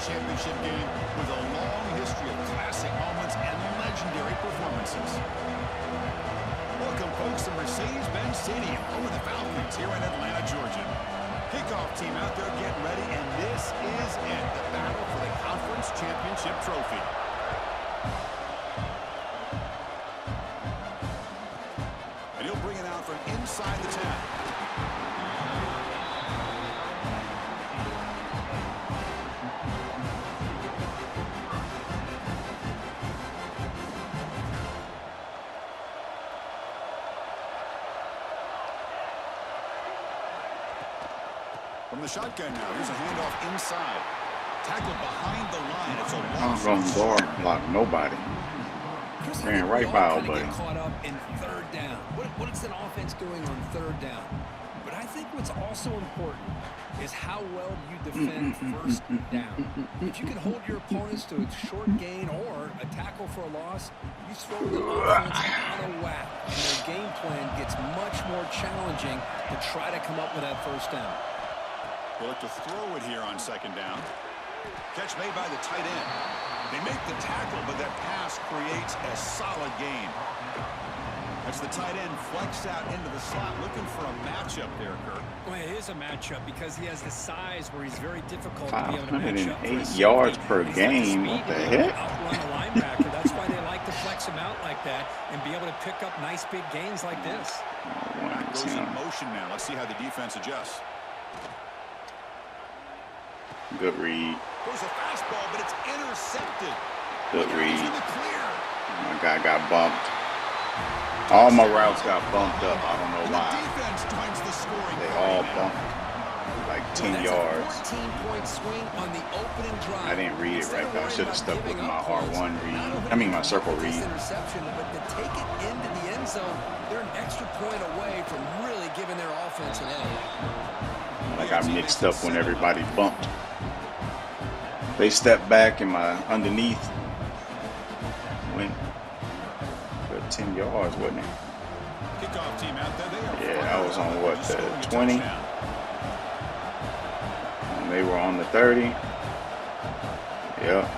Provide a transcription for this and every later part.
championship game with a long history of classic moments and legendary performances. Welcome, folks, to Mercedes-Benz Stadium, home of the Falcons here in Atlanta, Georgia. Kickoff team out there getting ready, and this is it, the battle for the conference championship trophy. And he'll bring it out from inside the 10. From the shotgun now, here's a handoff inside. Tackled behind the line. It's a I'm going to guard block nobody. Ran right by our buddy. Caught up in third down. What is an offense doing on third down? But I think what's also important is how well you defend first down. If you can hold your opponents to a short gain or a tackle for a loss, you throw the offense out of whack, and their game plan gets much more challenging to try to come up with that first down. They'll look to throw it here on second down. Catch made by the tight end. They make the tackle, but that pass creates a solid gain. That's the tight end flexed out into the slot, looking for a matchup there, Kirk. Well, it is a matchup because he has the size where he's very difficult to be able to match up. 508 yards per game. What the heck? Outrun a linebacker. That's why they like to flex him out like that and be able to pick up nice big gains like this. Goes in motion now. Let's see how the defense adjusts. Good read. Goes a fastball, but it's intercepted. Good read. In the clear. My guy got bumped. All my routes got bumped up. I don't know why. The defense joins the scoring. They all bumped like 10 yards. 14-point swing on the opening drive. I didn't read it right, though. I should have stuck with my R1 read. I mean, my circle read. Interception, but to take it into the end zone, they're an extra point away from really giving their offense an edge. I got mixed up when everybody bumped. They stepped back and my underneath went for 10 yards, wasn't it? Kickoff team out there. Yeah, I was on what, the 20? And they were on the 30. Yep.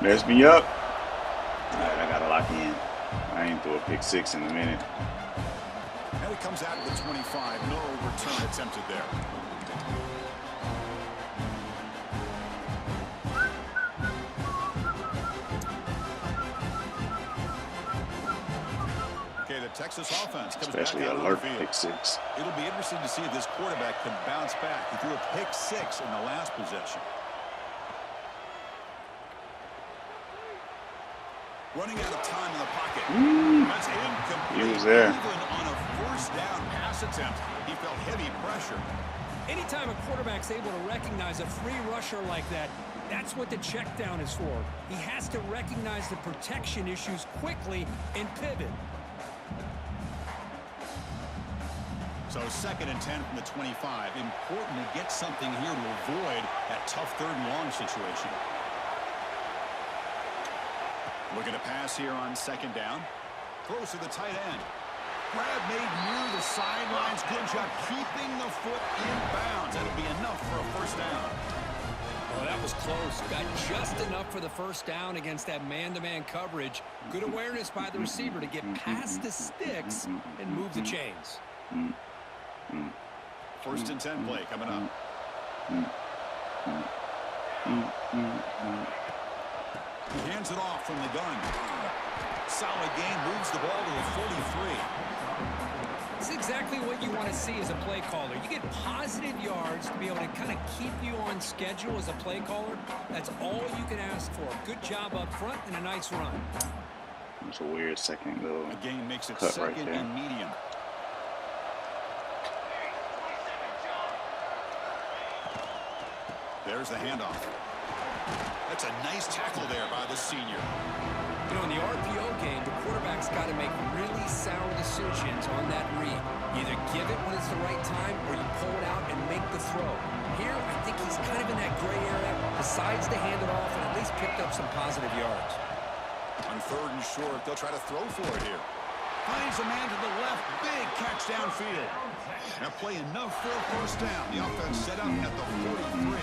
Messed me up. Alright, I gotta lock in. I ain't throw a pick six in a minute. And it comes out of the 25. No return attempted there. Texas offense comes especially back alert pick six. It'll be interesting to see if this quarterback can bounce back. He threw a pick six in the last possession. Running out of time in the pocket. That's incomplete. He was there. Even on a first down pass attempt, he felt heavy pressure. Anytime a quarterback's able to recognize a free rusher like that, that's what the check down is for. He has to recognize the protection issues quickly and pivot. So 2nd and 10 from the 25. Important to get something here to avoid that tough third and long situation. Looking to pass here on 2nd down. Close to the tight end. Grab made near the sidelines. Good job keeping the foot in bounds. That'll be enough for a first down. Oh, that was close. Got just enough for the first down against that man-to-man coverage. Good awareness by the receiver to get past the sticks and move the chains. 1st and 10 play coming up. He hands it off from the gun. Solid gain, moves the ball to the 43. It's exactly what you want to see as a play caller. You get positive yards to be able to kind of keep you on schedule as a play caller. That's all you can ask for. Good job up front and a nice run. It's a weird second little The gain makes it cut 2nd right there. and medium. There's the handoff. That's a nice tackle there by the senior. You know, in the RPO game, the quarterback's got to make really sound decisions on that read. Either give it when it's the right time or you pull it out and make the throw. Here, I think he's kind of in that gray area, decides to hand it off and at least picked up some positive yards. On 3rd and short, they'll try to throw for it here. Finds a man to the left. Big catch downfield. Now play enough for a first down. The offense set up at the 43.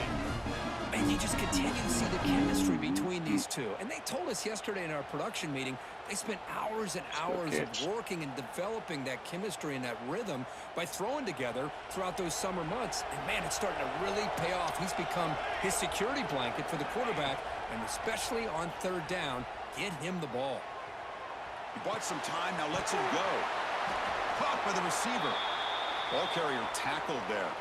And you just continue to see the chemistry between these two. And they told us yesterday in our production meeting, they spent hours and hours of working and developing that chemistry and that rhythm by throwing together throughout those summer months. And, man, it's starting to really pay off. He's become his security blanket for the quarterback, and especially on third down, get him the ball. He bought some time, now lets it go. Caught by the receiver. Ball carrier tackled there.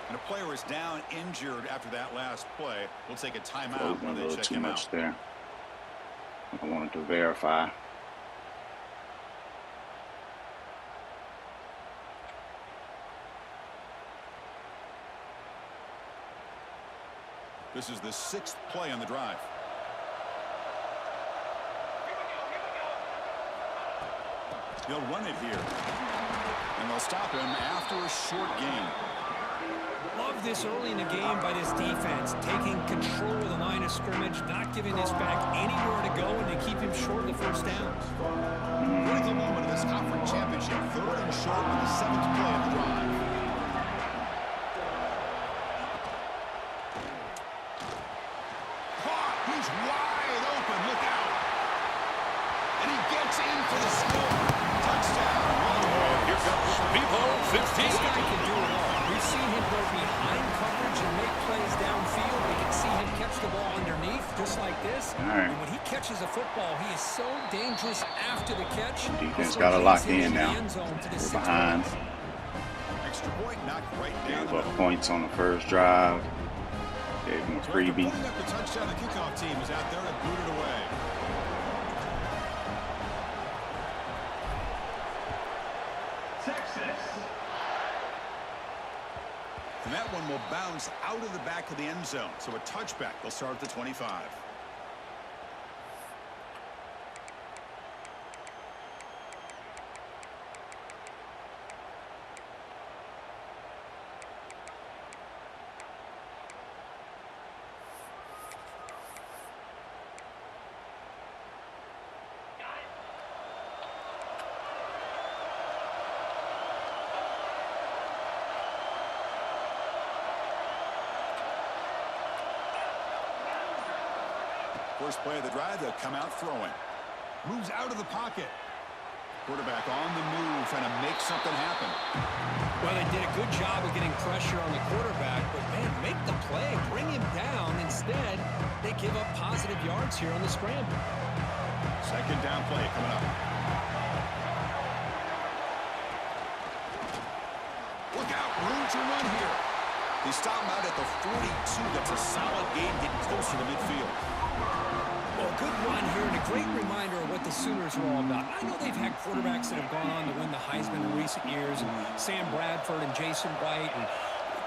And a player is down injured after that last play. We'll take a timeout when they check him out. There. I wanted to verify. This is the 6th play on the drive. He'll run it here. And they'll stop him after a short gain. Love this early in the game by this defense, taking control of the line of scrimmage, not giving this back anywhere to go, and they keep him short of the first down. Critical moment of this conference championship. 3rd and short on the 7th play of the drive. Caught! He's wide open. Look out! And he gets in for the score. Touchdown. Here comes Bevo, 15. This guy can do it all. We've seen him go behind coverage and make plays downfield. We can see him catch the ball underneath, just like this. Right. And when he catches a football, he is so dangerous after the catch. Defense got to lock in now. We're behind. Extra point knocked right down. Gave up points on the first drive. Gave him a freebie. Pulling up the touchdown, the kickoff team is out there to boot it away. And that one will bounce out of the back of the end zone. So a touchback. They'll start at the 25. First play of the drive, they'll come out throwing. Moves out of the pocket. Quarterback on the move, trying to make something happen. Well, they did a good job of getting pressure on the quarterback, but, man, make the play, bring him down. Instead, they give up positive yards here on the scramble. 2nd down play coming up. Look out, room to run here. They stop him out at the 42. That's a solid gain, getting closer to midfield. Well, good run here and a great reminder of what the Sooners are all about. I know they've had quarterbacks that have gone on to win the Heisman in recent years, and Sam Bradford and Jason White and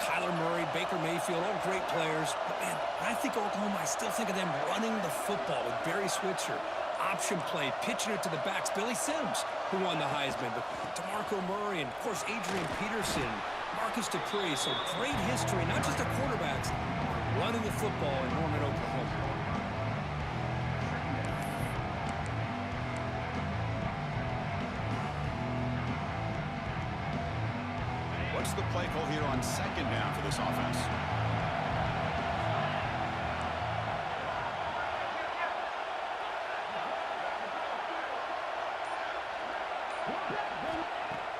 Kyler Murray, Baker Mayfield, all great players. But, man, when I think Oklahoma, I still think of them running the football with Barry Switzer. Option play, pitching it to the backs. Billy Sims, who won the Heisman, but DeMarco Murray and, of course, Adrian Peterson, Marcus Dupree. So great history, not just the quarterbacks, running the football in Norman, Oklahoma. What's the play call here on 2nd down for this offense?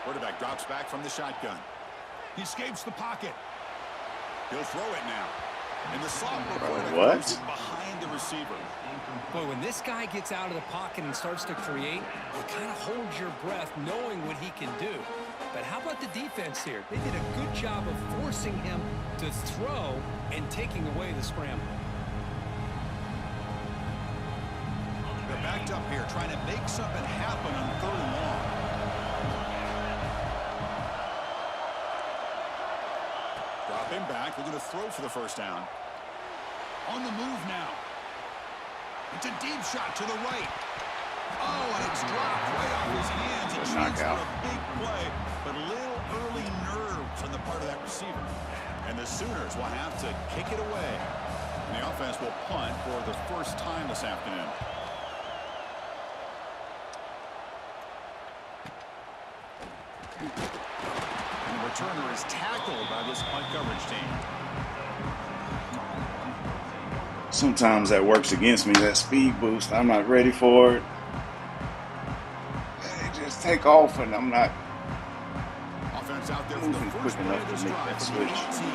Quarterback drops back from the shotgun. He escapes the pocket. He'll throw it now. And the sophomore quarterback throws it behind the receiver. Boy, when this guy gets out of the pocket and starts to create, you kind of hold your breath knowing what he can do. But how about the defense here? They did a good job of forcing him to throw and taking away the scramble. They're backed up here, trying to make something happen on 3rd and long. Drop him back. They're going to throw for the first down. On the move now. It's a deep shot to the right. Oh, and it's dropped right off his hands. It shoots for a big play, but a little early nerves on the part of that receiver. And the Sooners will have to kick it away. And the offense will punt for the first time this afternoon. returner is tackled by this punt coverage team. Sometimes that works against me, that speed boost. I'm not ready for it. They just take off, and I'm not Offense out there for the moving first quick play enough of this to make drive that from the switch. 18.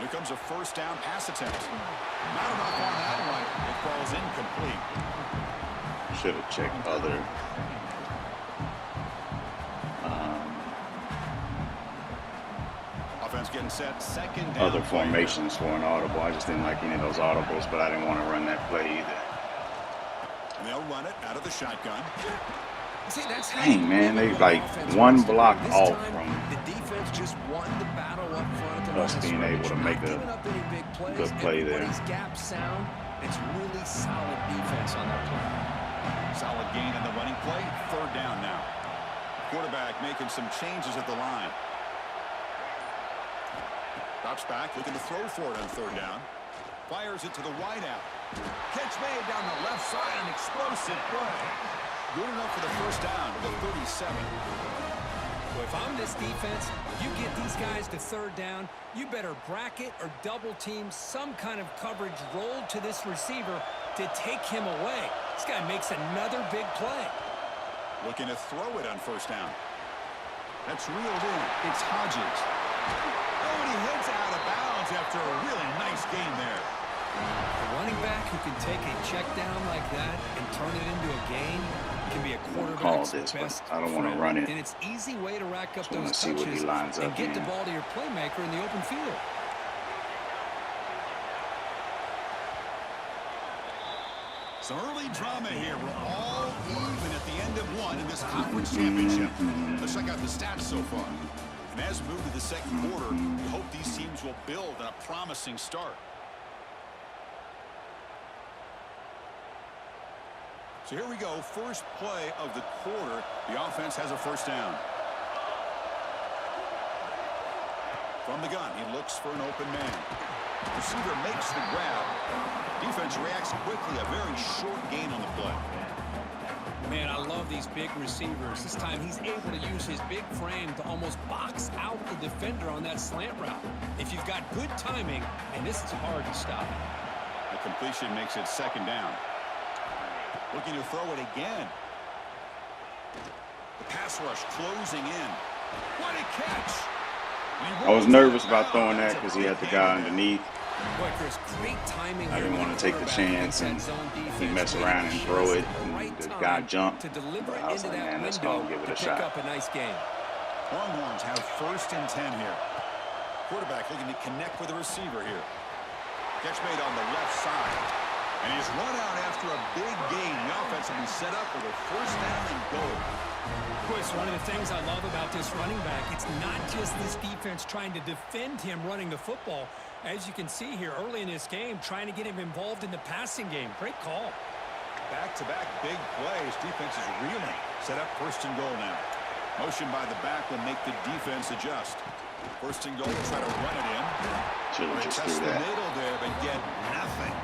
Here comes a first down pass attempt. Not enough on that one. It falls incomplete. Should have checked other Offense getting set. Second down. other formations for an audible. I just didn't like any of those audibles, but I didn't want to run that play either. And they'll run it out of the shotgun. See, that's how Dang, man, they like one block off from the defense just won the battle up front at the us being able to make a good play there. Everybody's gap sound. It's really solid defense on that play. Solid gain in the running play. Third down now. Quarterback making some changes at the line. Drops back, looking to throw for it on third down. Fires it to the wideout. Catch made down the left side, an explosive play. Good enough for the first down to the 37. Well, if I'm this defense, you get these guys to third down, you better bracket or double team some kind of coverage rolled to this receiver to take him away. This guy makes another big play. Looking to throw it on first down. That's reeled in. It's Hodges. Oh, and he heads out of bounds after a really nice game there. A running back who can take a check down like that and turn it into a gain can be a quarterback's best I don't want to friend. run it. And it's easy way to rack up those see what he touches lines and up get in. the ball to your playmaker in the open field. Some early drama here. We're all even at the end of one in this conference championship. Let's check out the stats so far. And as we move to the second quarter, we hope these teams will build on a promising start. So here we go. First play of the quarter. The offense has a first down. From the gun, he looks for an open man. Receiver makes the grab. Defense reacts quickly. A very short gain on the play. Man, I love these big receivers. This time he's able to use his big frame to almost box out the defender on that slant route. If you've got good timing, and this is hard to stop. The completion makes it second down. Looking to throw it again. The pass rush closing in. What a catch! I was nervous about throwing that because he had the guy underneath. Boy, Chris, great timing. I didn't want to take the chance and he mess around and throw it, and the guy jumped. But I was like, man, let's go and give it a shot. Up a nice game. Longhorns have first and 10 here. Quarterback looking to connect with the receiver here. Catch made on the left side. And he's run out after a big gain. The offense will be set up with a first down and goal. Chris, one of the things I love about this running back, it's not just this defense trying to defend him running the football. As you can see here early in this game, trying to get him involved in the passing game. Great call. Back-to-back big plays. Defense is reeling. Set up first and goal now. Motion by the back will make the defense adjust. First and goal, try to run it in. Should have just Test threw the that. middle there, but get nothing.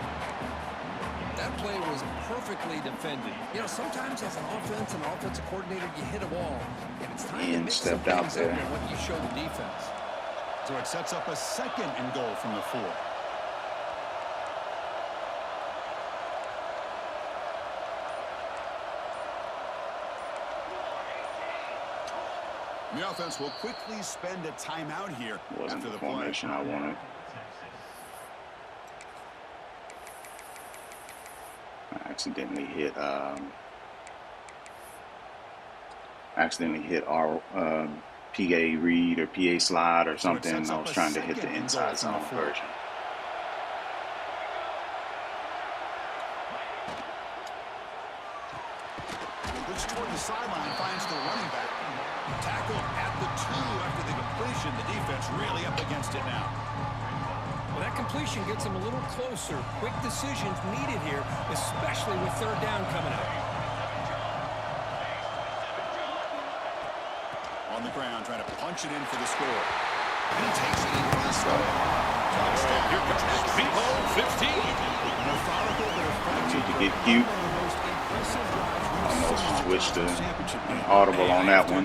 That play was perfectly defended. You know, sometimes as an offensive coordinator, you hit a wall, and it's time to mix some stepped out things there. up in what you show the defense. So it sets up a second and goal from the 4. The offense will quickly spend a timeout here Wasn't after the the play. formation I wanted. I accidentally hit our PA read or PA slide or something. I was trying to hit the inside zone version. Looks toward the sideline, finds the running back. Tackled at the 2 after the completion. The defense really up against it now. Well, that completion gets him a little closer. Quick decisions needed here, especially with third down coming up. On the ground, trying to punch it in for the score. And he takes it in fast. Here comes People 15. Need to get cute. Almost switched to an audible on that one.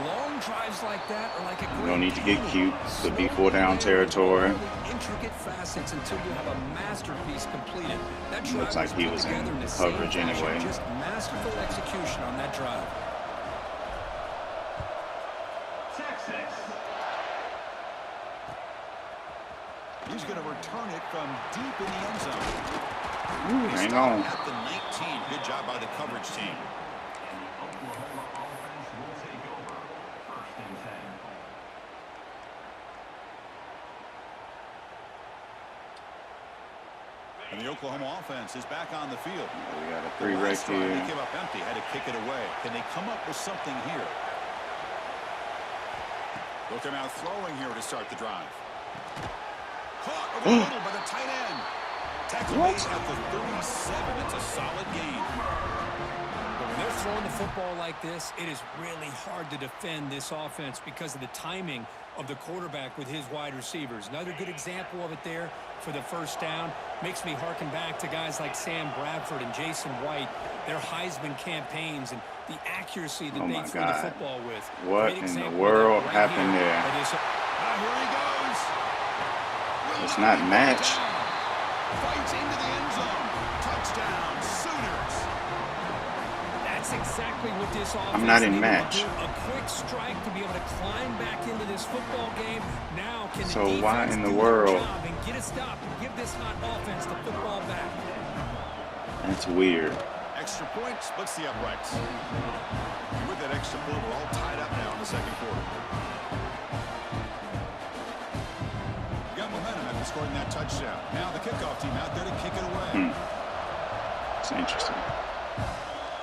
Long drives like that are like a You don't need to get cute. Could be 4-down territory. Intricate facets until you have a masterpiece completed. That Looks like he was in coverage anyway. Just masterful execution on that drive. He's going to return it from deep in the end zone. Ooh, hang on. At the 19. Good job by the coverage team. And the Oklahoma offense is back on the field. We got a 3 right here. They came up empty, had to kick it away. Can they come up with something here? Look, they're now throwing here to start the drive. Caught over the middle by the tight end. Tackle made at the 37. It's a solid gain. But when they're throwing the football like this, it is really hard to defend this offense because of the timing of the quarterback with his wide receivers. Another good example of it there for the first down. Makes me harken back to guys like Sam Bradford and Jason White, their Heisman campaigns and the accuracy that they threw the football with. What in the world happened there? Here he goes. It's not match. Fights into the end zone. Touchdown, Sooners. That's exactly what this offense I'm not in match. A quick strike to be able to climb back into this football game. Now can the So why defense in the do world? their job and get a stop and give this hot offense the football back? That's weird. Extra point splits the uprights. And with that extra point, we're all tied up now in the second quarter. Got momentum after scoring that touchdown. Now the kickoff team out there to kick it away. It's interesting.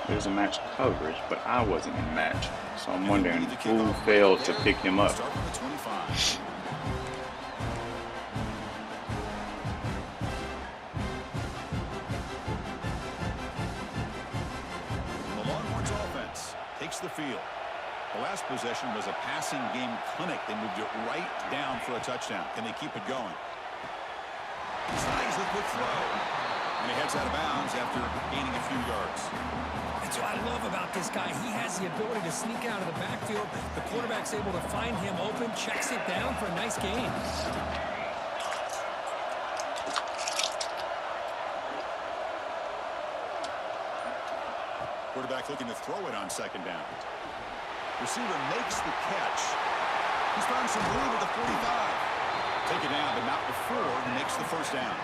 There's a match coverage, but I wasn't in match. So I'm wondering who failed to pick him up. Start from the 25. The Longhorns offense takes the field. The last possession was a passing game clinic. They moved it right down for a touchdown. Can they keep it going? Slides the quick throw. And he heads out of bounds after gaining a few yards. That's what I love about this guy. He has the ability to sneak out of the backfield. The quarterback's able to find him open, checks it down for a nice gain. Quarterback looking to throw it on second down. Receiver makes the catch. He's found some room at the 45. Take it down, but not before he makes the first down.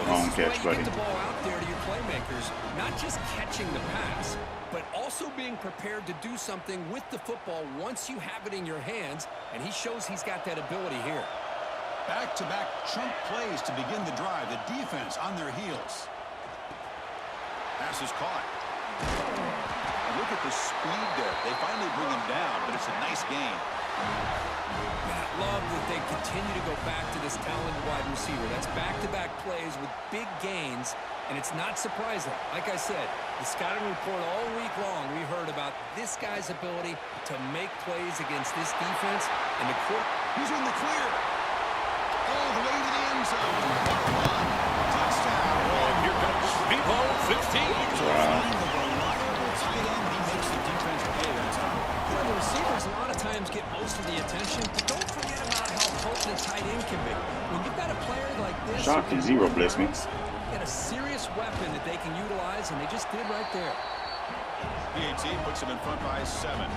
Long catch, buddy. Get the ball out there to your playmakers, not just catching the pass, but also being prepared to do something with the football once you have it in your hands, and he shows he's got that ability here. Back-to-back chunk plays to begin the drive. The defense on their heels. Pass is caught. And look at the speed there. They finally bring him down, but it's a nice gain. I love that they continue to go back to this talented wide receiver. That's back-to-back plays with big gains, and it's not surprising. Like I said, the scouting report all week long, we heard about this guy's ability to make plays against this defense. And the court, he's in the clear. All the way to the end zone. Touchdown. And here comes People 15. Tight end, he makes the defense pay that time. the receivers a lot of times get most of the attention, but don't forget about how potent a tight end can be. When you've got a player like this, Shocky zero bless me. Get a serious weapon that they can utilize, and they just did right there. PAT puts him in front by 7.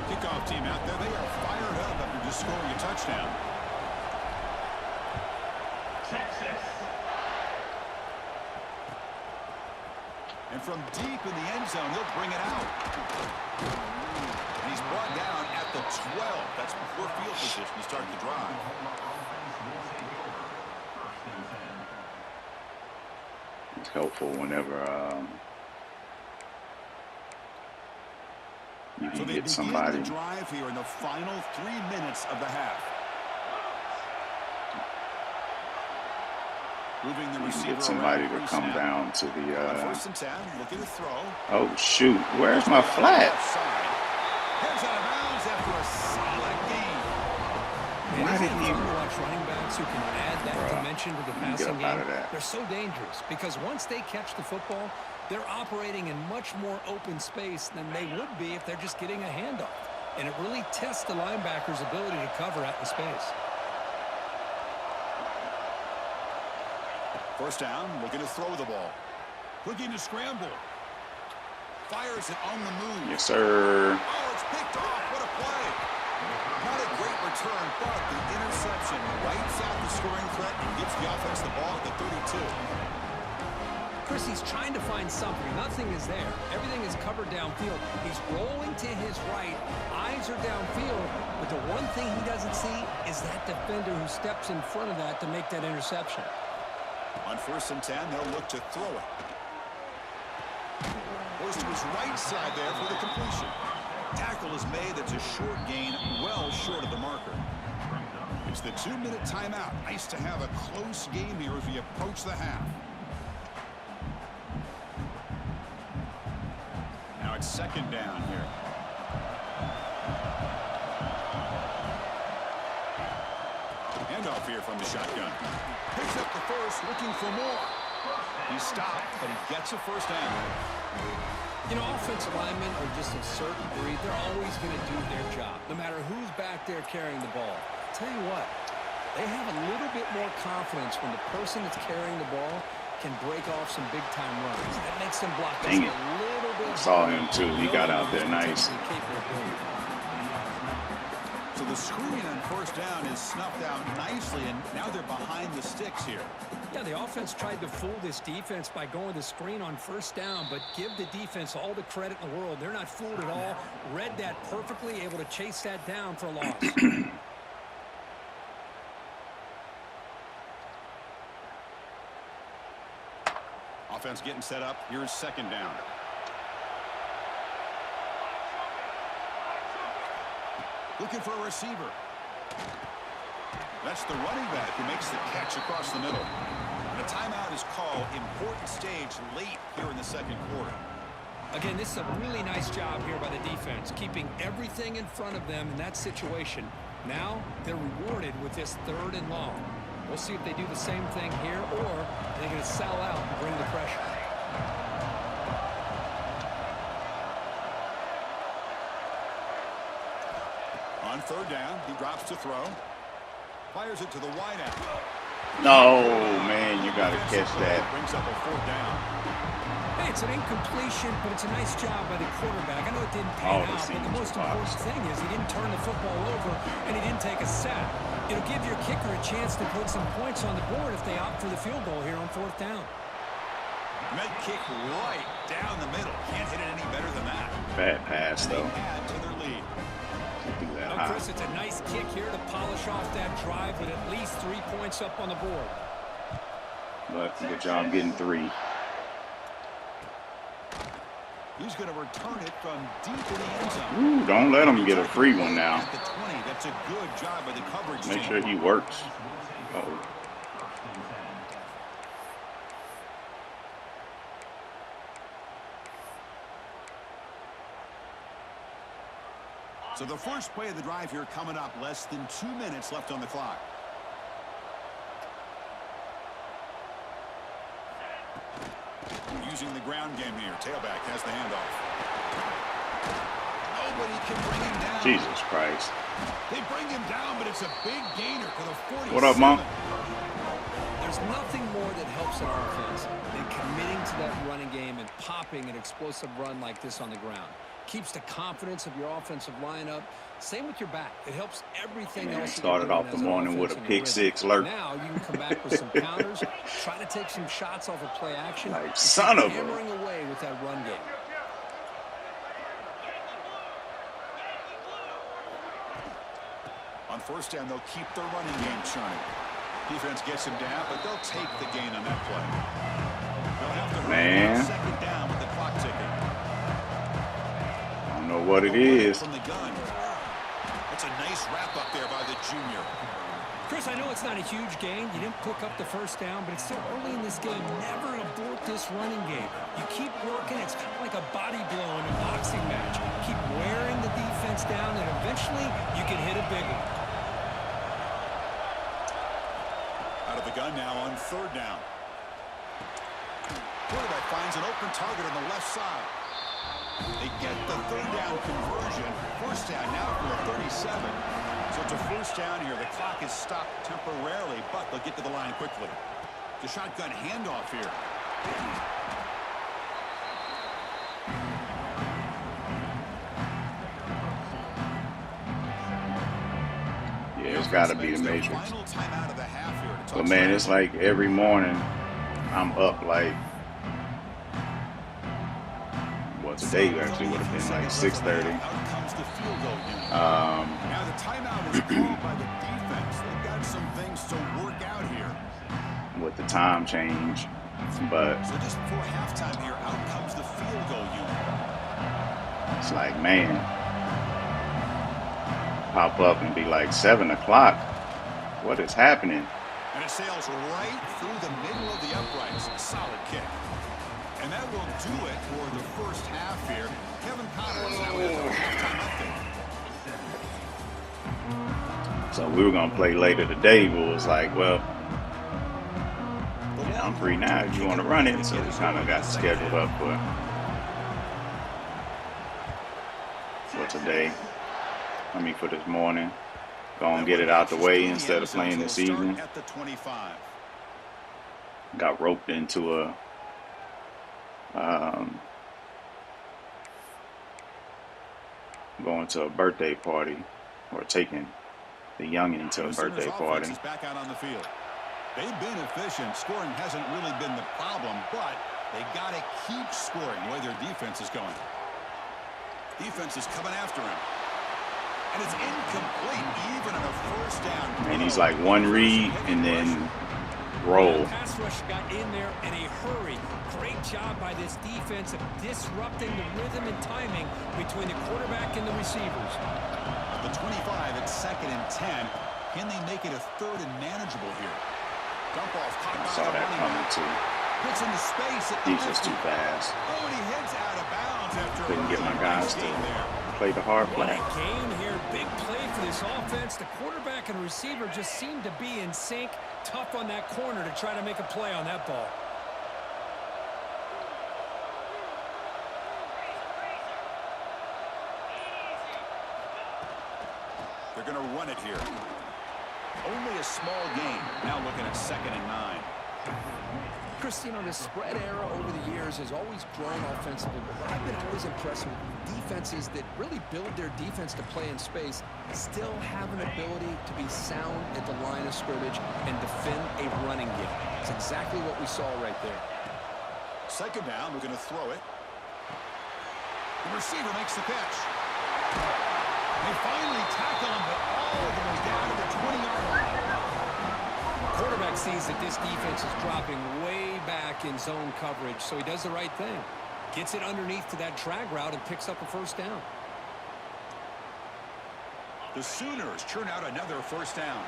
Kickoff team out there. They are fired up after just scoring a touchdown. And from deep in the end zone, he'll bring it out. And he's brought down at the 12. That's poor field position to start the drive. It's helpful whenever you can get somebody. The drive here in the final 3 minutes of the half. Moving the You can receiver get somebody to around come pre-snap. down to On the. first and 10, looking to throw. Oh shoot! Where's my flat? Heads out of bounds after a solid game. Why did he? Watch running backs who can add that dimension to the passing Get up out game. of that. They're so dangerous because once they catch the football, they're operating in much more open space than they would be if they're just getting a handoff. And it really tests the linebacker's ability to cover out in space. First down, looking to throw the ball. Looking to scramble. Fires it on the move. Yes, sir. Oh, it's picked off. What a play. Not a great return, but the interception writes out the scoring threat and gives the offense the ball at the 32. Chris, he's trying to find something. Nothing is there. Everything is covered downfield. He's rolling to his right. Eyes are downfield. But the one thing he doesn't see is that defender who steps in front of that to make that interception. On first and 10, they'll look to throw it. Goes to his right side there for the completion. Tackle is made. That's a short gain, well short of the marker. It's the 2-minute timeout. Nice to have a close game here as we approach the half. Now it's second down here. Handoff here from the shotgun. Picks up the first, looking for more. He stopped, but he gets a first down. You know, offensive linemen are just a certain breed. They're always going to do their job, no matter who's back there carrying the ball. I'll tell you what, they have a little bit more confidence when the person that's carrying the ball can break off some big-time runs. That makes them block us a little bit. I saw him too. He got out there nice. So the screen on first down is snuffed out nicely, and now they're behind the sticks here. Yeah, the offense tried to fool this defense by going the screen on first down, but give the defense all the credit in the world. They're not fooled at all. Read that perfectly, able to chase that down for a loss. Offense getting set up. Here's second down. Looking for a receiver. That's the running back who makes the catch across the middle. And a timeout is called. Important stage late here in the second quarter. Again, this is a really nice job here by the defense, keeping everything in front of them in that situation. Now they're rewarded with this 3rd and long. We'll see if they do the same thing here, or they're going to sell out and bring the pressure. On third down, he drops to throw. Fires it to the wideout. No, man, you got to catch that. Brings up a 4th down. Hey, it's an incompletion, but it's a nice job by the quarterback. I know it didn't pan out, but the most important thing is he didn't turn the football over and he didn't take a sack. It'll give your kicker a chance to put some points on the board if they opt for the field goal here on 4th down. And that kick right down the middle. Can't hit it any better than that. Bad pass, though. They add to their lead. Now, Chris, it's a nice kick here to polish off that drive with at least 3 points up on the board. But good job getting 3. He's going to return it from deep in the end zone. Ooh, don't let him get a free one now. At the 20, that's a good job by the coverage Make team. sure he works. Uh-oh. So the first play of the drive here coming up. Less than 2 minutes left on the clock. Using the ground game here. Tailback has the handoff. Nobody can bring him down. Jesus Christ. They bring him down, but it's a big gainer for the 47. What up, Mom? There's nothing more that helps an offense than committing to that running game and popping an explosive run like this on the ground. Keeps the confidence of your offensive lineup. Same with your back. It helps everything Man, else. started off the morning with a pick 6 lurk. Now you can come back with some counters, try to take some shots off of play action. Like son of a. Hammering away with that run game. On first down, they'll keep their running game churning. Defense gets him down, but they'll take the gain on that play. They'll have to run on second down with the clock ticking. I don't know what it is. From the gun. That's a nice wrap up there by the junior. Chris, I know it's not a huge gain. You didn't pick up the first down, but it's still early in this game. Never abort this running game. You keep working. It's kind of like a body blow in a boxing match. Keep wearing the defense down, and eventually you can hit a big one. Out of the gun now on third down. Quarterback finds an open target on the left side. They get the third down conversion. First down now for the 37. So it's a first down here. The clock is stopped temporarily, but they'll get to the line quickly. The shotgun handoff here. Yeah, it's got to be the Matrix. Final timeout of the half here to But man, it's like every morning I'm up like, well, today actually would have been like 6:30. Now the timeout is called by the defense. They've got some things to work out here. With the time change, but So just before halftime here, out comes the field goal unit. it's like, man, pop up and be like 7 o'clock. What is happening? And it sails right through the middle of the uprights. Solid kick. And that will do it for the first half here. Kevin Connors now with a halftime update. So we were gonna play later today, but it was like, well, yeah, I'm free now if you want to run it. So we kind of got scheduled up for today. I mean, for this morning. Go and get it out the way instead of playing this evening. At the 25. Got roped into a going to a birthday party, or taking the youngin' to a birthday party. Back out on the field. They've been efficient. Scoring hasn't really been the problem, but they got to keep scoring the way their defense is going. Defense is coming after him. And it's incomplete, even on a first down. And he's like one read and then roll. Pass rush got in there in a hurry. Great job by this defense of disrupting the rhythm and timing between the quarterback and the receivers. The 25 at 2nd and 10. Can they make it a 3rd and manageable here? Dump off caught by Saw the that running coming back. too. Puts into space at the He's just 50. too fast. Oh, and he heads out of bounds after Couldn't get my guys to play the hard What play. a game here. Big play for this offense. The quarterback and receiver just seem to be in sync. Tough on that corner to try to make a play on that ball. They're going to run it here. Only a small gain. Now looking at 2nd and 9. Chris, you know, the spread era over the years has always grown offensively, but I've been always impressed with defenses that really build their defense to play in space, still have an ability to be sound at the line of scrimmage and defend a running game. It's exactly what we saw right there. 2nd down, we're going to throw it. The receiver makes the catch. They finally tackle him, but all the way down to the 20-yard line. Quarterback sees that this defense is dropping way back in zone coverage, so he does the right thing. Gets it underneath to that drag route and picks up a first down. The Sooners churn out another first down.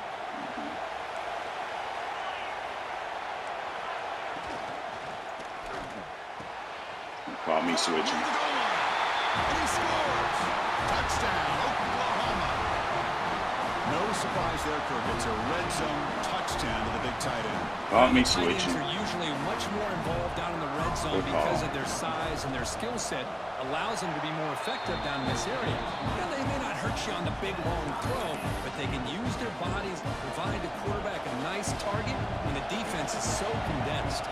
Call me switching. And he scores. Touchdown, Oklahoma. No surprise there, Kirk. It's a red zone touchdown to the big tight end. Call me Tight ends switching. are usually much more involved down in the red zone Good because call. of their size and their skill set allows them to be more effective down in this area. You know, they may not hurt you on the big, long throw, but they can use their bodies to provide the quarterback a nice target when the defense is so condensed.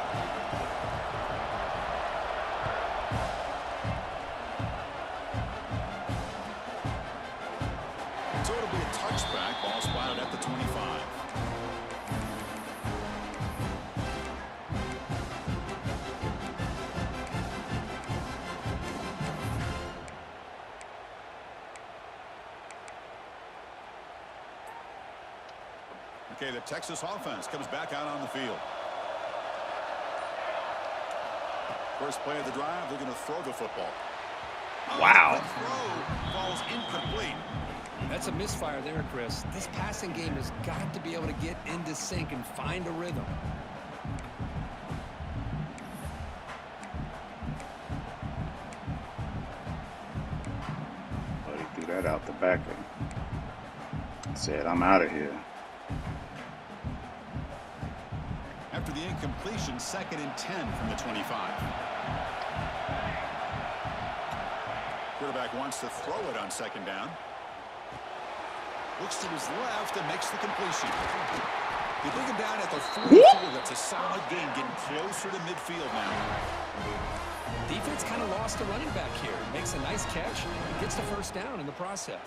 So it'll be a touchback. Ball spotted at the 25. Okay, the Texas offense comes back out on the field. First play of the drive, they're going to throw the football. Wow. The throw falls incomplete. That's a misfire there, Chris. This passing game has got to be able to get into sync and find a rhythm. But he threw that out the back and said, I'm out of here. After the incompletion, 2nd and 10 from the 25. Quarterback wants to throw it on 2nd down. Looks to his left and makes the completion. They bring him down at the 44. That's a solid game, getting closer to midfield now. Defense kind of lost a running back here. Makes a nice catch and gets the 1st down in the process.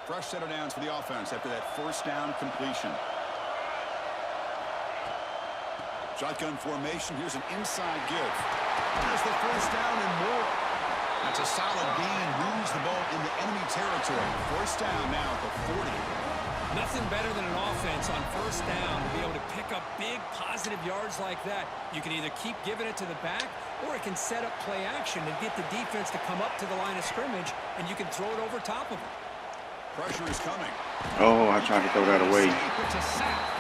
Fresh set of downs for the offense after that 1st down completion. Shotgun formation. Here's an inside give. There's the 1st down and more. That's a solid gain. Moves the ball into enemy territory. 1st down now at the 40. Nothing better than an offense on 1st down to be able to pick up big positive yards like that. You can either keep giving it to the back, or it can set up play action and get the defense to come up to the line of scrimmage, and you can throw it over top of them. Pressure is coming. Oh, I tried to throw that away. It's a sack.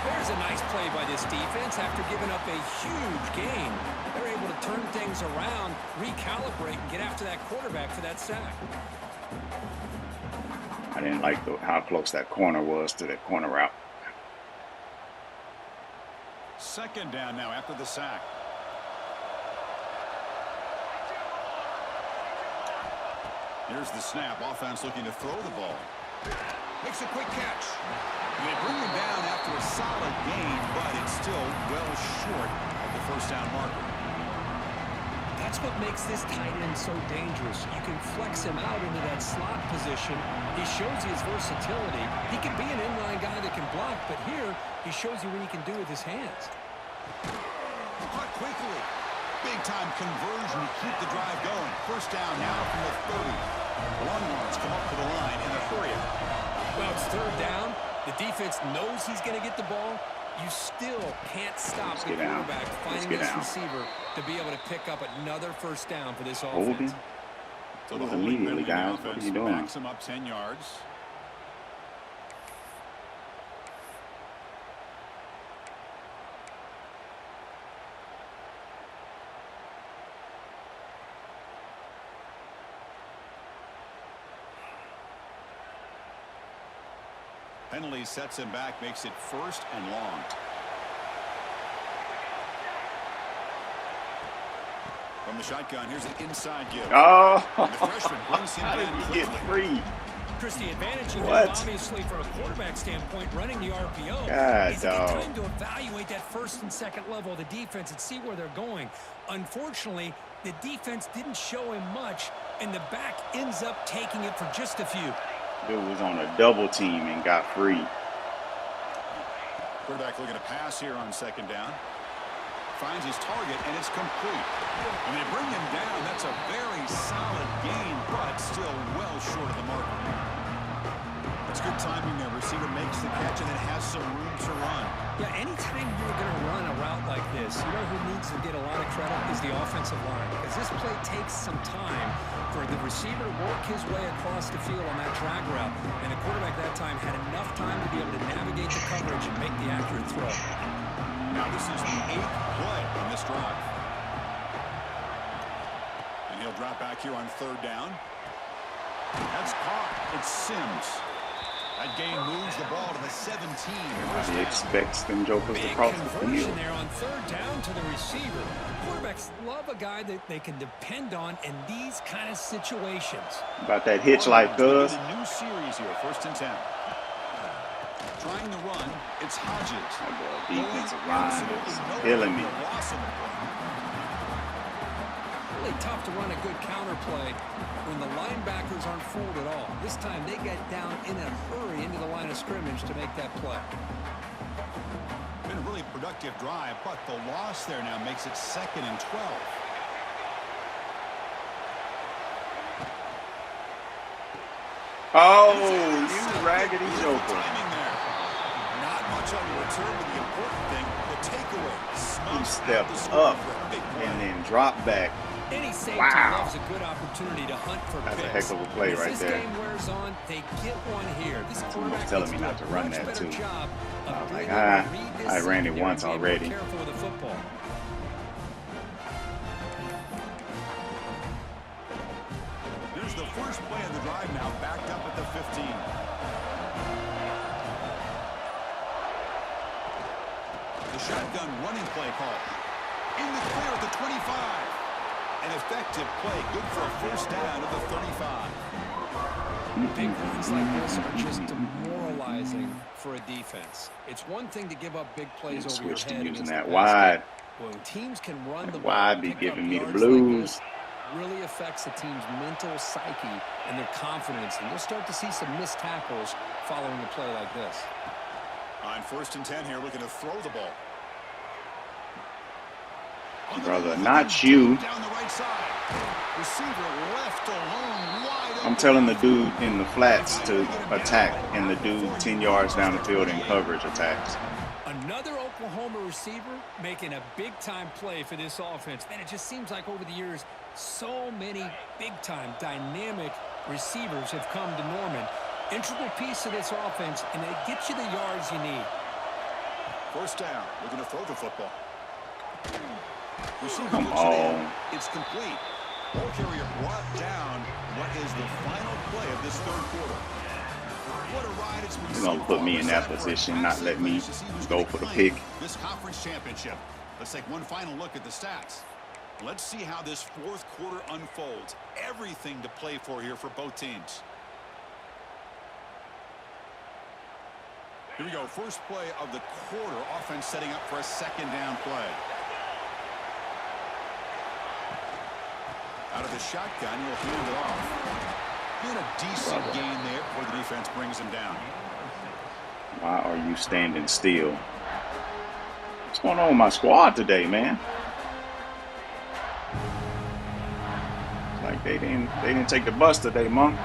There's a nice play by this defense after giving up a huge gain. They're able to turn things around, recalibrate, and get after that quarterback for that sack. I didn't like how close that corner was to that corner route. 2nd down now after the sack. Here's the snap. Offense looking to throw the ball. Makes a quick catch. They bring him down after a solid gain, but it's still well short of the 1st down marker. That's what makes this tight end so dangerous. You can flex him out into that slot position. He shows you his versatility. He can be an inline guy that can block, but here he shows you what he can do with his hands. Caught quickly. Big-time conversion to keep the drive going. 1st down now from the 30. Long ones come up to the line in a hurry. Well, it's 3rd down. The defense knows he's going to get the ball. You still can't stop the quarterback finding this receiver to be able to pick up another 1st down for this offense. Holding. So the Immediately, guys. What are you doing? Backs him up 10 yards. Penalty sets him back, makes it 1st and long. From the shotgun, here's an inside give. Oh, And the freshman brings him how did down he get quickly. free? Chris, the advantage you What? have, obviously, from a quarterback standpoint, running the RPO, God, is to get dog. time to evaluate that 1st and 2nd level of the defense and see where they're going. Unfortunately, the defense didn't show him much, and the back ends up taking it for just a few. Dude was on a double team and got free. Quarterback looking to pass here on 2nd down. Finds his target, and it's complete. When they bring him down, that's a very solid gain, but still well short of the marker. That's good timing there. Receiver makes the catch and then has some room to run. Yeah, anytime you're going to run a route like this, you know who needs to get a lot of credit is the offensive line, because this play takes some time for the receiver to work his way across the field on that drag route, and the quarterback that time had enough time to be able to navigate the coverage and make the accurate throw. Now this is the 8th play in this drive. And he'll drop back here on 3rd down. That's caught. It's Sims. That gain moves the ball to the 17. He expects them jokers to cross the Conversion field. there on 3rd down to the receiver. Quarterbacks love a guy that they can depend on in these kind of situations. About that hitch like Gus. A new series here, 1st and 10. Trying to run, it's Hodges. That defensive line is killing me. Really tough to run a good counter play when the linebackers aren't fooled at all. This time they get down in a hurry into the line of scrimmage to make that play. Been a really productive drive, but the loss there now makes it 2nd and 12. Oh, you raggedy joker. Timing there. Not much on the return, but the important thing, the takeaway. He stepped up and then dropped back Any safety Wow. loves a good opportunity to hunt for That's a picks. heck of a play As right this there. game wears on, they get one here. This Someone's quarterback telling needs me to not do to a run much that better too. job of I was like, being able to read this I ran it secondary once and being more already. careful with the football. Here's the first play of the drive now, backed up at the 15. The shotgun running play call. In the clear at the 25. An effective play, good for a first down at the 35. Big runs like this are just demoralizing for a defense. It's one thing to give up big plays over your Switch to head using against that the wide. when teams can run the Wide ball, be pick giving up me the yards blues. like this, really affects the team's mental psyche and their confidence. And you'll start to see some missed tackles following a play like this. On 1st and 10 here, looking to throw the ball. Brother, not you. Down the right side. Receiver left alone, wide open. I'm telling the dude in the flats to attack, and the dude 10 yards down the field in coverage attacks. Another Oklahoma receiver making a big-time play for this offense. Man, it just seems like over the years, so many big-time, dynamic receivers have come to Norman. Integral piece of this offense, and they get you the yards you need. First down. Looking to throw the football. Receiver Come looks it in. on. It's complete. Ball carrier brought down. What is the final play of this third quarter? What a ride it's been. They're going to put me in that position, not let me go for the pick. This conference championship. Let's take one final look at the stats. Let's see how this fourth quarter unfolds. Everything to play for here for both teams. Here we go. First play of the quarter. Offense setting up for a second down play. Out of the shotgun, he'll hand it off. Doing a decent gain there before the defense brings him down. Why are you standing still? What's going on with my squad today, man? Like they didn't take the bus today, Monk.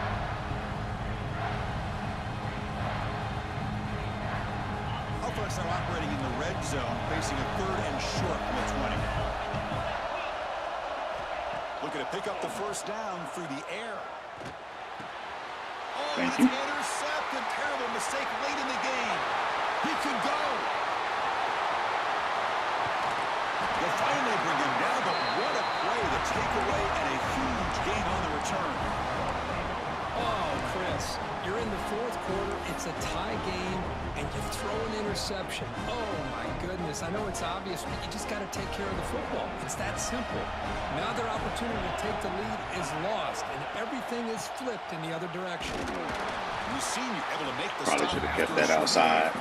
Offense now operating in the red zone, facing a 3rd and short from the 20. Looking to pick up the first down through the air. Oh, Thank that's you. intercepted. Terrible mistake late in the game. He could go. They'll finally bring him down, but what a play. The takeaway and a huge gain on the return. Oh, Chris, you're in the fourth quarter. It's a tie game, and you throw an interception. Oh, my goodness. I know it's obvious, but you just got to take care of the football. It's that simple. Now their opportunity to take the lead is lost, and everything is flipped in the other direction. We've seen you able to make the Probably stop should have kept after a that short outside.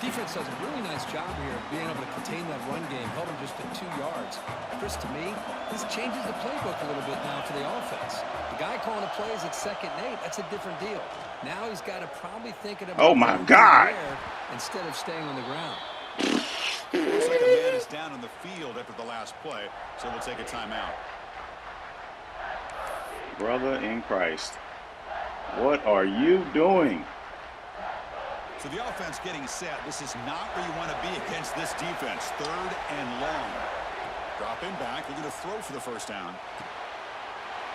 Defense does a really nice job here of being able to contain that run game, held him just at 2 yards. Chris, to me, this changes the playbook a little bit now for the offense. The guy calling the plays at 2nd and 8, that's a different deal. Now he's got to probably think about Oh my going God. through the air instead of staying on the ground. Looks like a man is down on the field after the last play, so we'll take a timeout. Brother in Christ, what are you doing? So the offense getting set. This is not where you want to be against this defense. 3rd and long. Drop in back. They're going to throw for the first down.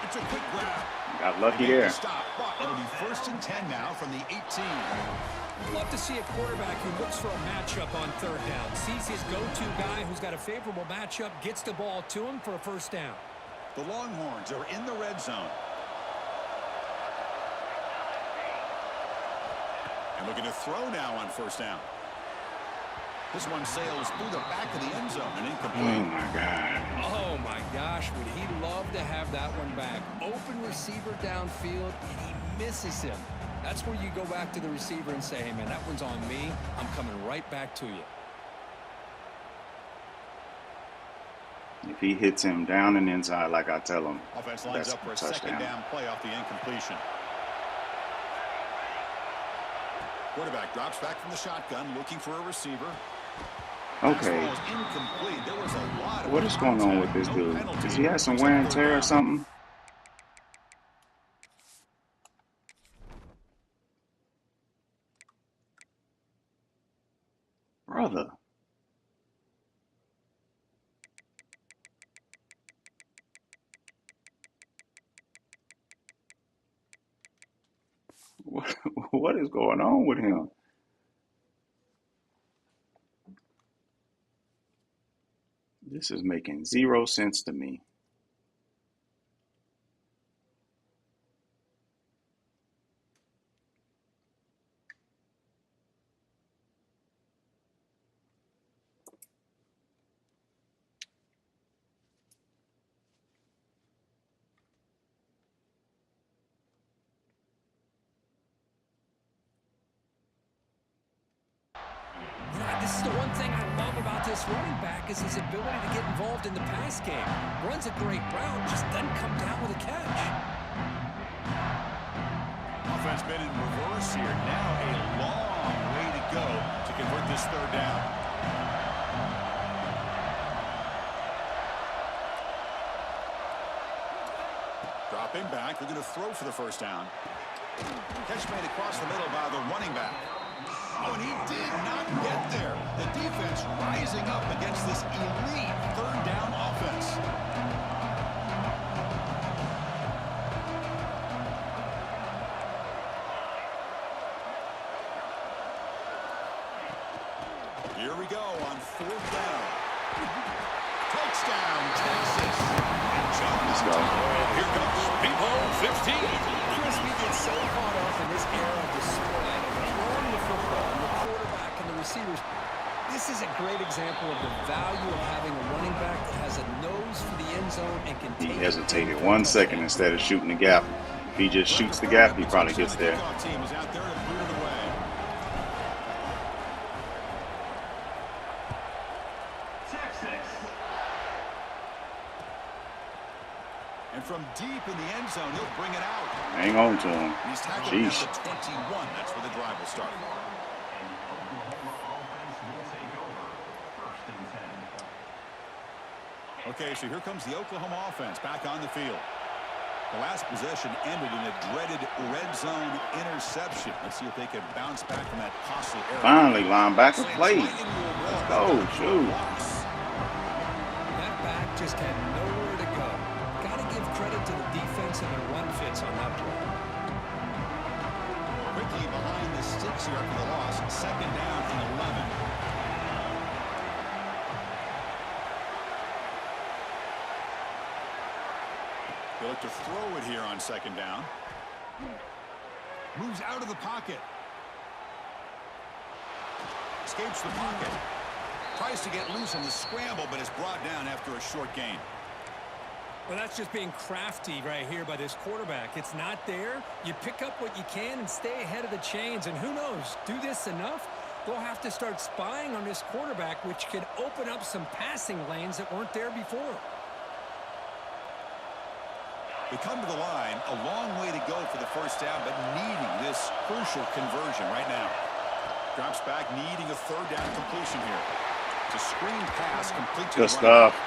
It's a quick grab. Got lucky They make there. the stop, but it'll be 1st and 10 now from the 18. Love to see a quarterback who looks for a matchup on 3rd down. Sees his go-to guy who's got a favorable matchup, gets the ball to him for a first down. The Longhorns are in the red zone. And looking to throw now on 1st down. This one sails through the back of the end zone and Oh incomplete. my God. Oh, my gosh, would he love to have that one back. Open receiver downfield, and he misses him. That's where you go back to the receiver and say, hey, man, that one's on me. I'm coming right back to you. If he hits him down and inside like I tell him, Offense lines that's up for a a second touchdown. down play off the incompletion. Quarterback drops back from the shotgun, looking for a receiver. Okay, Pass ball is incomplete. There was a lot of what is going on with this contact. dude? No penalty. Does he have some Looks like wear and 3rd tear or down. something? Brother. What is going on with him? This is making zero sense to me. This is the one thing I love about this running back is his ability to get involved in the pass game. Runs a great route, just doesn't come down with a catch. Offense been in reverse here. Now a long way to go to convert this third down. Dropping back. They're going to throw for the first down. Catch made across the middle by the running back. Oh, and he did not get there. The defense rising up against this elite third down offense. Here we go on fourth down. Touchdown, Texas. Let's go. Here comes People 15. Chris, we get so caught up in this era of the spread, throwing the football, and the quarterback and the receivers. This is a great example of the value of having a running back that has a nose for the end zone and can He take hesitated 1 second instead of shooting the gap. If he just shoots the gap, he probably gets there. Team is out there to boot it away. And from deep in the end zone, he'll bring it out. Hang on to him. He's tackled Jeez. at the 21. That's where the drive will start. Okay, so here comes the Oklahoma offense back on the field. The last possession ended in a dreaded red zone interception. Let's see if they can bounce back from that costly error. Finally, linebacker played. Oh, shoot. That back just had nowhere to go. Got to give credit to the defense and their run fits on that play. Quickly behind the sticks here after the loss. Second down and 11. They look to throw it here on second down. Moves out of the pocket. Escapes the pocket. Tries to get loose on the scramble, but is brought down after a short gain. Well, that's just being crafty right here by this quarterback. It's not there. You pick up what you can and stay ahead of the chains. And who knows, do this enough, they'll have to start spying on this quarterback, which could open up some passing lanes that weren't there before. They come to the line, a long way to go for the first down, but needing this crucial conversion right now. Drops back, needing a third down completion here. It's a screen pass complete to Good the stuff.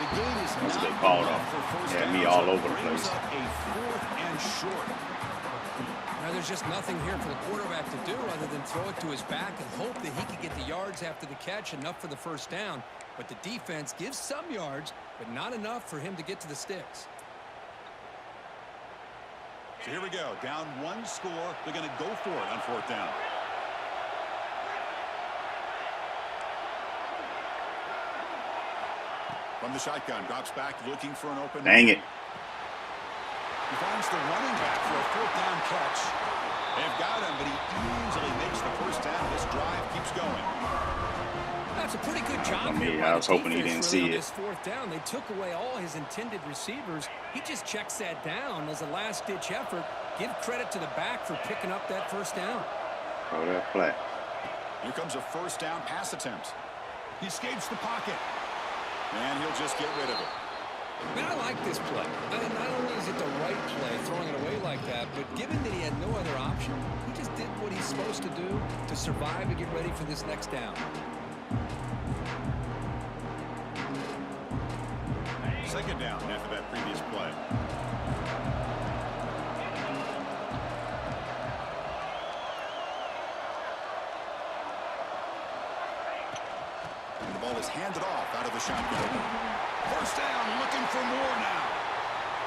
The game is Let's not get balled enough off. for first Had down, me all so over the brings place. up a fourth and short. Now, there's just nothing here for the quarterback to do other than throw it to his back and hope that he can get the yards after the catch, enough for the first down. But the defense gives some yards, but not enough for him to get to the sticks. So here we go. Down one score. They're going to go for it on fourth down. From the shotgun, drops back, looking for an open. Dang it. He finds the running back for a fourth down catch. They've got him, but he easily makes the first down. This drive keeps going. That's a pretty good job. I mean, here I by was the hoping he defense didn't really see on this fourth down. They took away all his intended receivers. He just checks that down as a last-ditch effort. Give credit to the back for picking up that first down. Throw that flat. Here comes a first down pass attempt. He escapes the pocket. And he'll just get rid of it. Man, I like this play. Not only is it the right play, throwing it away like that, but given that he had no other option, he just did what he's supposed to do to survive and get ready for this next down. Second down after that previous play. And the ball is handed off out of the shotgun. First down, looking for more now.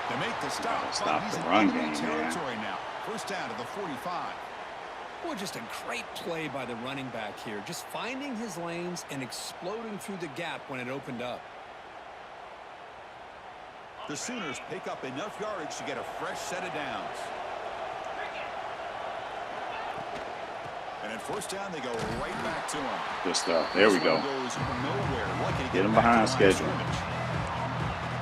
They make the stop. Stop He's the in run enemy game, territory now. First down to the 45. Boy, just a great play by the running back here. Just finding his lanes and exploding through the gap when it opened up. The Sooners pick up enough yardage to get a fresh set of downs. And at first down, they go right back to him. Good stuff. There we go. Get him behind schedule.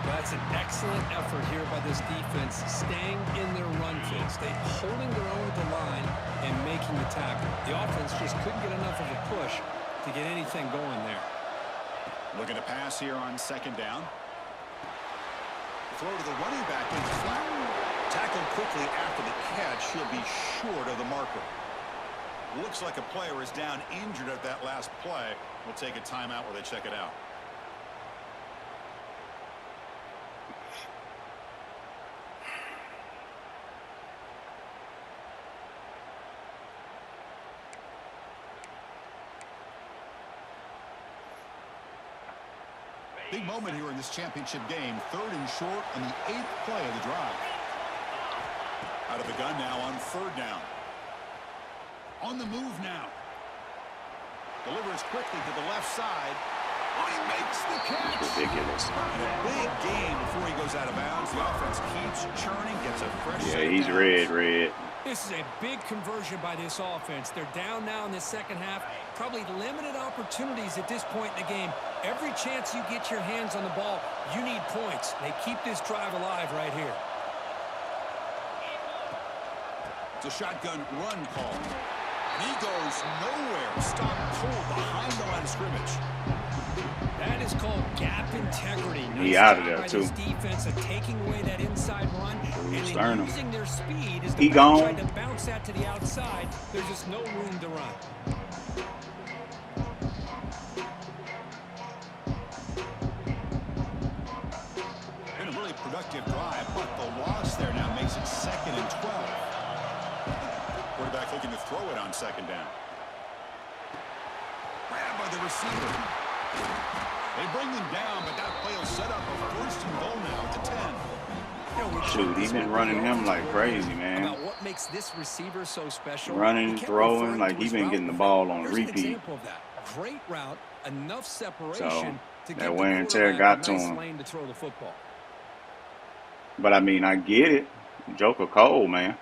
That's an excellent effort here by this defense, staying in their run fits. They holding their own at the line and making the tackle. The offense just couldn't get enough of a push to get anything going there. Looking to pass here on second down. Throw to the running back in the flat. Tackled quickly after the catch. He'll be short of the marker. Looks like a player is down injured at that last play. We'll take a timeout while they check it out. Big moment here in this championship game. 3rd and short on the 8th play of the drive. Out of the gun now on 3rd down. On the move now. Delivers quickly to the left side. Oh, he makes the catch. Ridiculous. And a big gain before he goes out of bounds. The offense keeps churning, gets a fresh set of he's downs. red. This is a big conversion by this offense. They're down now in the second half. Probably limited opportunities at this point in the game. Every chance you get your hands on the ball, you need points. They keep this drive alive right here. It's a shotgun run call. And he goes nowhere. Stopped cold behind the line of scrimmage. That is called gap integrity. He out of there, by too. This defense of taking away that inside run and then using their speed as He the gone. tried to bounce that to the outside. There's just no room to run. Been a really productive drive, but the loss there now makes it 2nd and 12. Quarterback looking to throw it on 2nd down. Grabbed by the receiver. They bring them down, but that play will set up a 1st and goal now at the 10. Shoot, he's been running him like crazy, man. About what makes this receiver so special. Running, throwing, like he's been getting the ball on Here's repeat. An example of that. Great route, enough separation So, to that give wear the and tear quarterback got a to nice him. lane to throw the football. But I mean, I get it. Joker cold, man.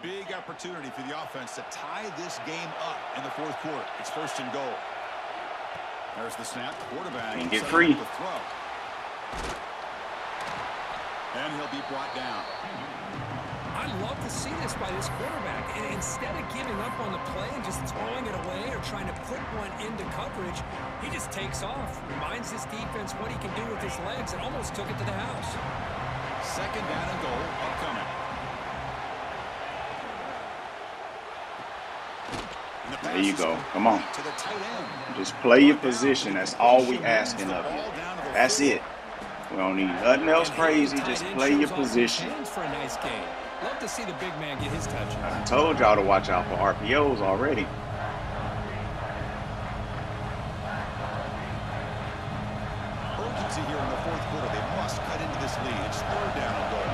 Big opportunity for the offense to tie this game up in the 4th quarter. It's 1st and goal. There's the snap. Quarterback And get setting free. up the throw. And he'll be brought down. I love to see this by this quarterback. And instead of giving up on the play and just throwing it away or trying to put one into coverage, he just takes off. Reminds this defense what he can do with his legs and almost took it to the house. 2nd down and goal upcoming. There you go. Come on. Just play your position. That's all we asking of you. That's it. We don't need nothing else crazy. Just play your position. For a nice game. Love to see the big man get his touch. I told y'all to watch out for RPOs already. Urgency here in the 4th quarter. They must cut into this lead. It's 3rd down and goal.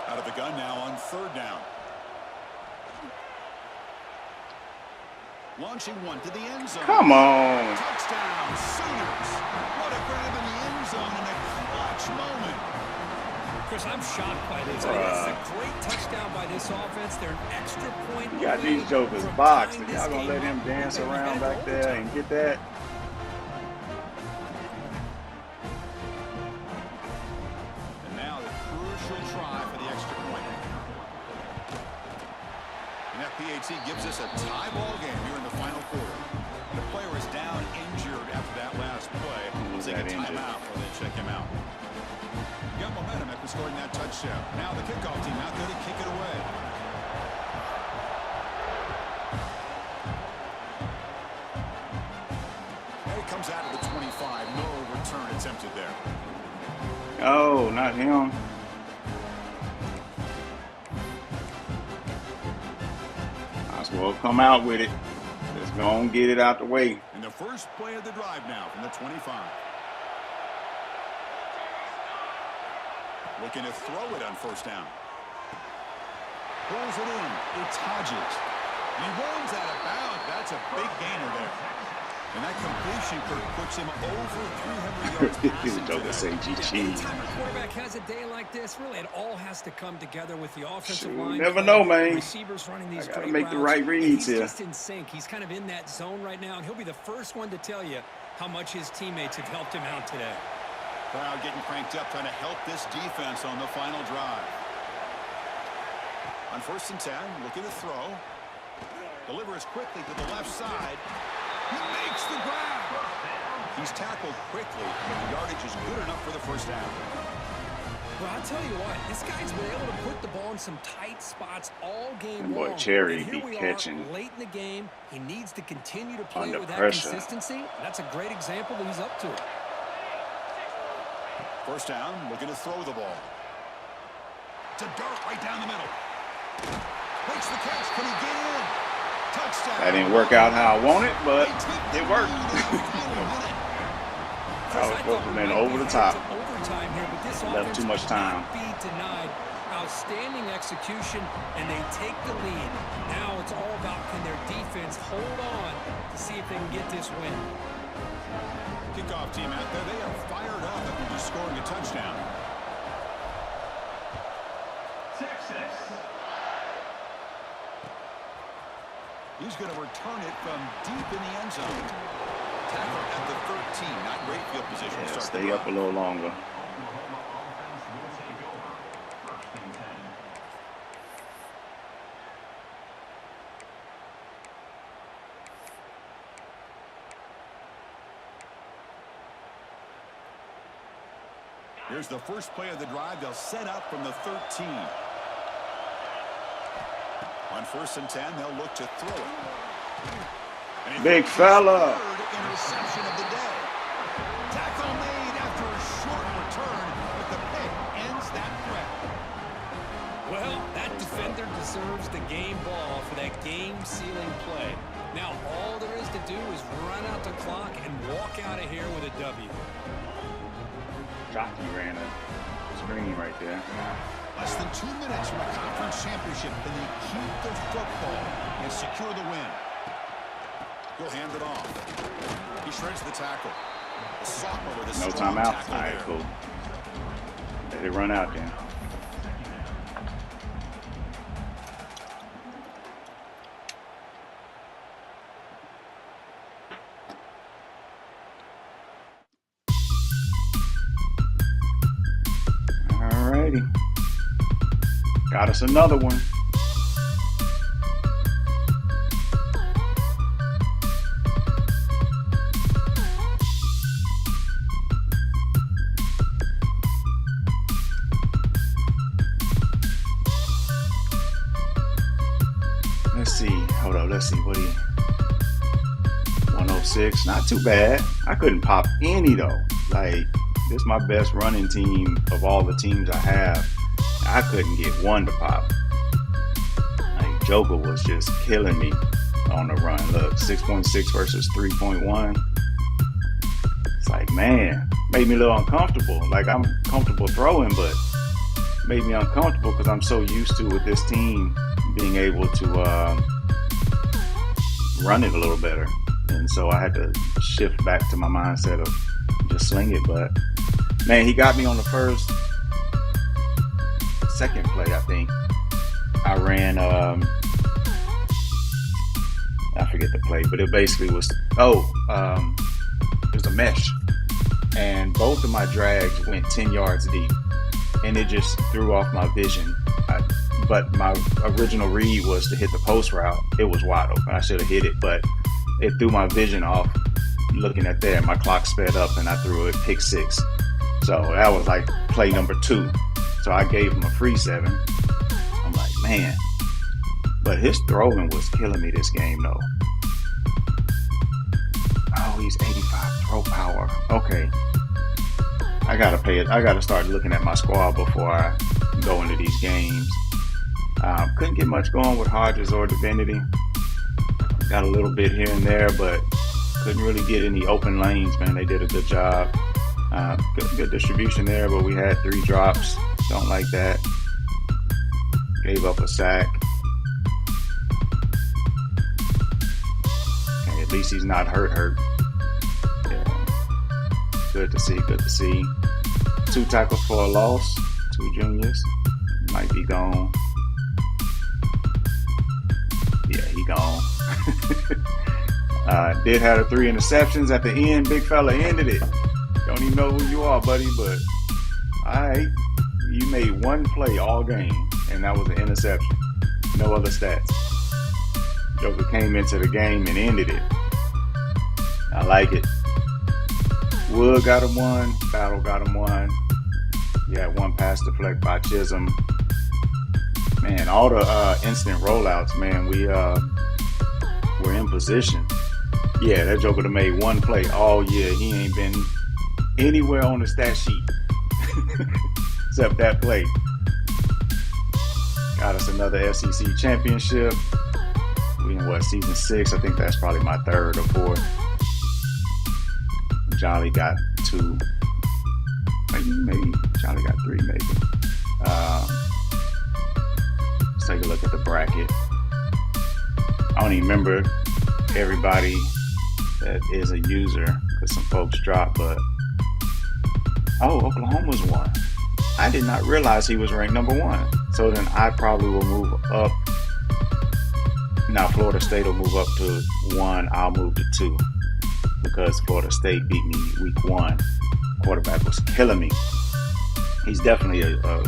Out of the gun now on 3rd down. Launching one to the end zone. Come on. Touchdown, Sooners. What a grab in the end zone in a clutch moment. Chris, I'm shocked by this. It's a great touchdown by this offense. They're an extra point. You got these jokers boxed. And y'all gonna let him dance around back there and get that? And now the crucial try for the extra point. And that PAT gives us a tie ball game here in the final quarter. The player is down injured after that last play. We'll take a timeout while they check him out. Got momentum after scoring that touchdown. Now the kickoff team out there to kick it away. And it comes out of the 25. No return attempted there. Oh, not him. Might as well come out with it. Let's go and get it out the way. In the The first play of the drive now from the 25. Looking to throw it on first down. Pulls it in. It's Hodges. He runs out of bounds. That's a big gainer there. And that completion, Kurt, puts him over 300 yards passing today. Anytime a quarterback has a day like this, really it all has to come together with the offensive line. You never know, man. Receivers running these I gotta great make routes. the right reads here. He's just in sync. He's kind of in that zone right now, and he'll be the first one to tell you how much his teammates have helped him out today. Crowd getting cranked up, trying to help this defense on the final drive. On 1st and 10, looking to throw. Delivers quickly to the left side. He makes the grab. He's tackled quickly, but the yardage is good enough for the first down. Well, I'll tell you what, this guy's been able to put the ball in some tight spots all game long. Boy, Cherry And be here we catching are, late in the game. He needs to continue to play under with that pressure. consistency. That's a great example that he's up to it. First down, looking to throw the ball. To dart right down the middle. Makes the catch. Can he get in? Touchdown. That didn't work out how I wanted, but it worked. I was supposed to have been over the top. Left too much time. Be denied. Outstanding execution, and they take the lead. Now it's all about can their defense hold on to see if they can get this win. Kickoff team out there. They are fired up after just scoring a touchdown. He's going to return it from deep in the end zone. Tackle at the 13. Not great field position. Yeah, to start stay up a little longer. Here's the first play of the drive. They'll set up from the 13. On 1st and 10, they'll look to throw it. Big fella. Third interception of the day. Tackle made after a short return, but the pick ends that threat. Well, that defender deserves the game ball for that game-sealing play. Now, all there is to do is run out the clock and walk out of here with a W. Jockey ran a screen right there. Less than 2 minutes from a conference championship, and they keep the football and secure the win. He'll hand it off. He shreds the tackle. The sophomore with a No strong timeout. tackle All right, there. cool. Let it run out then. Alrighty. Got us another one. Let's see. Hold up. Let's see. What do you... 106. Not too bad. I couldn't pop any though. Like, this is my best running team of all the teams I have. I couldn't get one to pop. Like, Joker was just killing me on the run. Look, 6.6 versus 3.1. It's like, man, made me a little uncomfortable. Like, I'm comfortable throwing, but made me uncomfortable because I'm so used to with this team being able to run it a little better. And so I had to shift back to my mindset of just sling it. But, man, he got me on the second play, I think. I ran, I forget the play, but it basically was, it was a mesh. And both of my drags went 10 yards deep. And it just threw off my vision. But my original read was to hit the post route. It was wide open. I should have hit it, but it threw my vision off looking at that. My clock sped up and I threw it pick 6. So that was like play number 2. So I gave him a free 7. I'm like, man. But his throwing was killing me this game though. Oh, he's 85 throw power. Okay. I gotta start looking at my squad before I go into these games. Couldn't get much going with Hodges or Divinity. Got a little bit here and there, but couldn't really get any open lanes, man. They did a good job. Good distribution there, but we had 3 drops. Don't like that. Gave up a sack. Okay, at least he's not hurt. Yeah. Good to see. 2 tackles for a loss. 2 juniors. Might be gone. Yeah, he gone. Did have 3 interceptions at the end. Big fella ended it. Don't even know who you are, buddy, but alright. You made 1 play all game, and that was an interception. No other stats. Joker came into the game and ended it. I like it. Wood got him 1. Battle got him 1. You had 1 pass deflect by Chisholm. Man, all the instant rollouts, man, we're in position. Yeah, that Joker done made 1 play all year. He ain't been anywhere on the stat sheet except that play. Got us another SEC championship. We in season 6? I think that's probably my 3rd or 4th. Jolly got 2. Maybe Jolly got 3, maybe. Let's take a look at the bracket. I don't even remember everybody that is a user because some folks dropped, but Oklahoma's 1. I did not realize he was ranked number 1. So then I probably will move up. Now Florida State will move up to 1. I'll move to 2 because Florida State beat me week 1. Quarterback was killing me. He's definitely a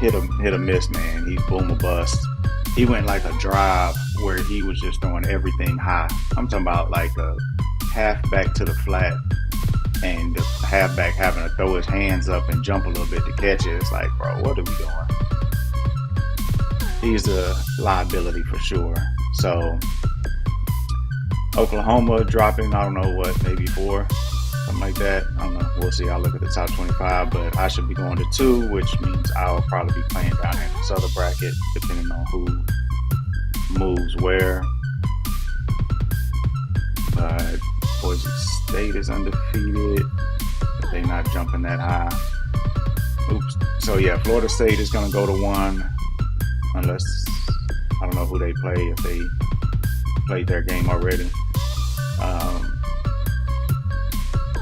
hit or miss, man. He's boom or bust. He went like a drive where he was just throwing everything high. I'm talking about like a halfback to the flat and the halfback having to throw his hands up and jump a little bit to catch it. It's like, bro, what are we doing? He's a liability for sure. So Oklahoma dropping, I don't know what, maybe 4, something like that. I don't know. We'll see. I'll look at the top 25, but I should be going to 2, which means I'll probably be playing down in this other bracket, depending on who moves where. But Boise State is undefeated. But they're not jumping that high. Oops. So yeah, Florida State is going to go to 1, unless I don't know who they play, if they played their game already.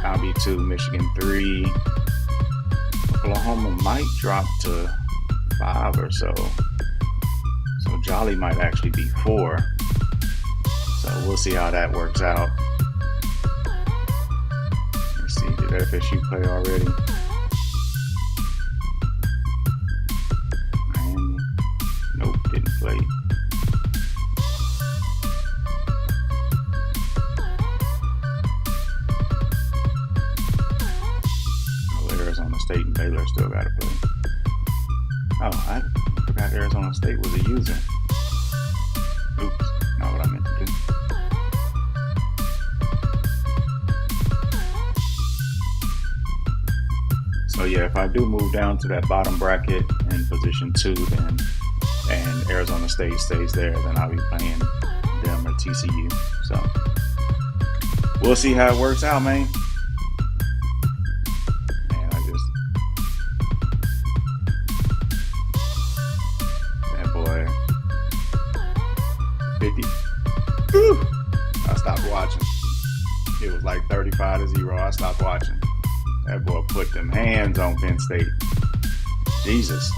I'll be 2, Michigan 3. Oklahoma might drop to 5 or so. So Jolly might actually be 4. So we'll see how that works out. Let's see, did FSU play already? Miami? Nope, didn't play. Arizona State and Baylor still got to play. Oh, I forgot Arizona State was a user. Oops, not what I meant to do. So yeah, if I do move down to that bottom bracket in position 2, then and Arizona State stays there, then I'll be playing them or TCU. So we'll see how it works out, man. I stopped watching. It was like 35-0. I stopped watching. That boy put them hands on Penn State. Jesus.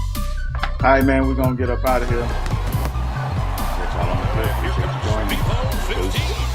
All right, man, we're going to get up out of here. Catch y'all on the clip. Appreciate you joining me.